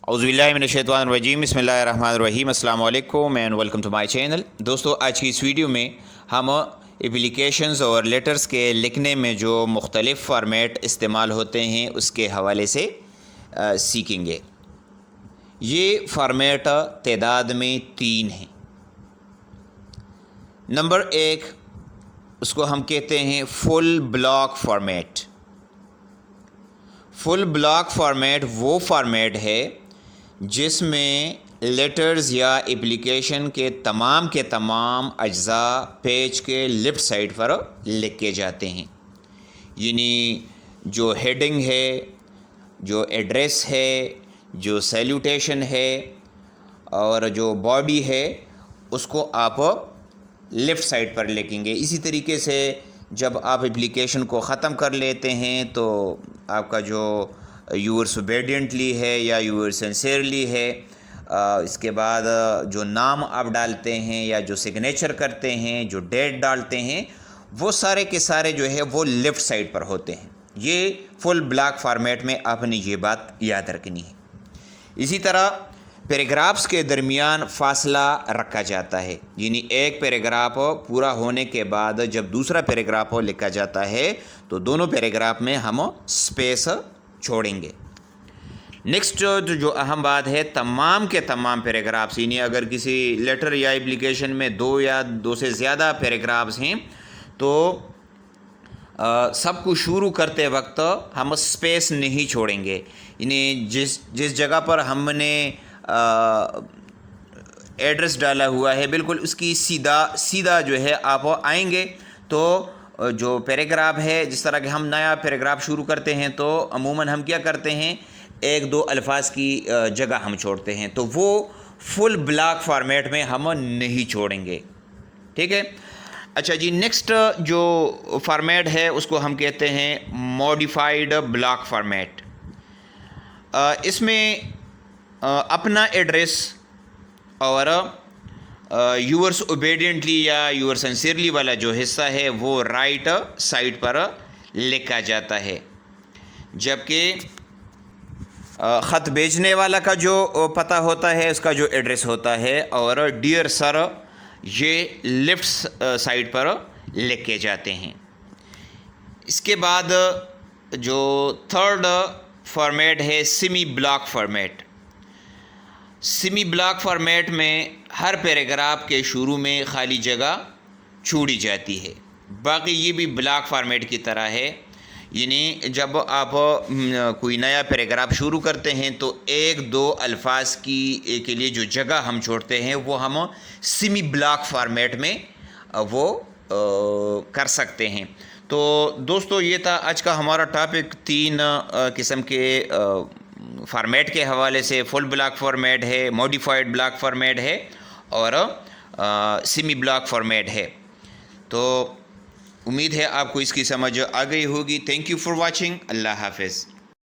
اعوذ باللہ من الشیطان الرجیم، بسم اللہ الرحمن الرحیم۔ السلام علیکم and welcome to my channel. دوستو، آج کی اس ویڈیو میں ہم اپلیکیشنز اور لیٹرز کے لکھنے میں جو مختلف فارمیٹ استعمال ہوتے ہیں اس کے حوالے سے سیکھیں گے۔ یہ فارمیٹ تعداد میں 3 ہیں۔ نمبر 1، اس کو ہم کہتے ہیں فل بلاک فارمیٹ۔ فل بلاک فارمیٹ وہ فارمیٹ ہے جس میں لیٹرز یا اپلیکیشن کے تمام اجزاء پیج کے لیفٹ سائڈ پر لکھ کے جاتے ہیں، یعنی جو ہیڈنگ ہے، جو ایڈریس ہے، جو سیلوٹیشن ہے اور جو باڈی ہے، اس کو آپ لیفٹ سائڈ پر لکھیں گے۔ اسی طریقے سے جب آپ اپلیکیشن کو ختم کر لیتے ہیں تو آپ کا جو یورس اوبیڈینٹلی ہے یا یورس سنسیئرلی ہے، اس کے بعد جو نام آپ ڈالتے ہیں یا جو سگنیچر کرتے ہیں، جو ڈیٹ ڈالتے ہیں، وہ سارے کے سارے جو ہے وہ لیفٹ سائڈ پر ہوتے ہیں۔ یہ فل بلاک فارمیٹ میں آپ نے یہ بات یاد رکھنی ہے۔ اسی طرح پیراگرافس کے درمیان فاصلہ رکھا جاتا ہے، یعنی ایک پیراگراف پورا ہونے کے بعد جب دوسرا پیراگراف لکھا جاتا ہے تو دونوں پیراگراف میں ہم سپیس چھوڑیں گے۔ نیکسٹ جو اہم بات ہے، تمام کے تمام پیراگرافس، یعنی اگر کسی لیٹر یا اپلیکیشن میں 2 یا 2 سے زیادہ پیراگرافس ہیں تو سب کو شروع کرتے وقت ہم سپیس نہیں چھوڑیں گے، یعنی جس جگہ پر ہم نے ایڈریس ڈالا ہوا ہے بالکل اس کی سیدھا جو ہے آپ آئیں گے تو جو پیراگراف ہے، جس طرح کہ ہم نیا پیراگراف شروع کرتے ہیں تو عموماً ہم کیا کرتے ہیں، 1-2 الفاظ کی جگہ ہم چھوڑتے ہیں، تو وہ فل بلاک فارمیٹ میں ہم نہیں چھوڑیں گے، ٹھیک ہے۔ اچھا جی، نیکسٹ جو فارمیٹ ہے اس کو ہم کہتے ہیں موڈیفائڈ بلاک فارمیٹ۔ اس میں اپنا ایڈریس اور یورس اوبیڈینٹلی یا یورس سنسیئرلی والا جو حصہ ہے وہ رائٹ سائڈ پر لکھا جاتا ہے، جبکہ خط بھیجنے والا کا جو پتہ ہوتا ہے، اس کا جو ایڈریس ہوتا ہے، اور ڈیئر سر، یہ لیفٹ سائڈ پر لکھے جاتے ہیں۔ اس کے بعد جو تھرڈ فارمیٹ ہے semi block format. Semi block format میں ہر پیراگراف کے شروع میں خالی جگہ چھوڑی جاتی ہے، باقی یہ بھی بلاک فارمیٹ کی طرح ہے، یعنی جب آپ کوئی نیا پیراگراف شروع کرتے ہیں تو 1-2 الفاظ کے لیے جو جگہ ہم چھوڑتے ہیں وہ ہم سیمی بلاک فارمیٹ میں وہ کر سکتے ہیں۔ تو دوستو، یہ تھا آج کا ہمارا ٹاپک۔ 3 قسم کے فارمیٹ کے حوالے سے، فل بلاک فارمیٹ ہے، موڈیفائڈ بلاک فارمیٹ ہے اور سیمی بلاک فارمیٹ ہے۔ تو امید ہے آپ کو اس کی سمجھ آ گئی ہوگی۔ Thank you for watching. اللہ حافظ۔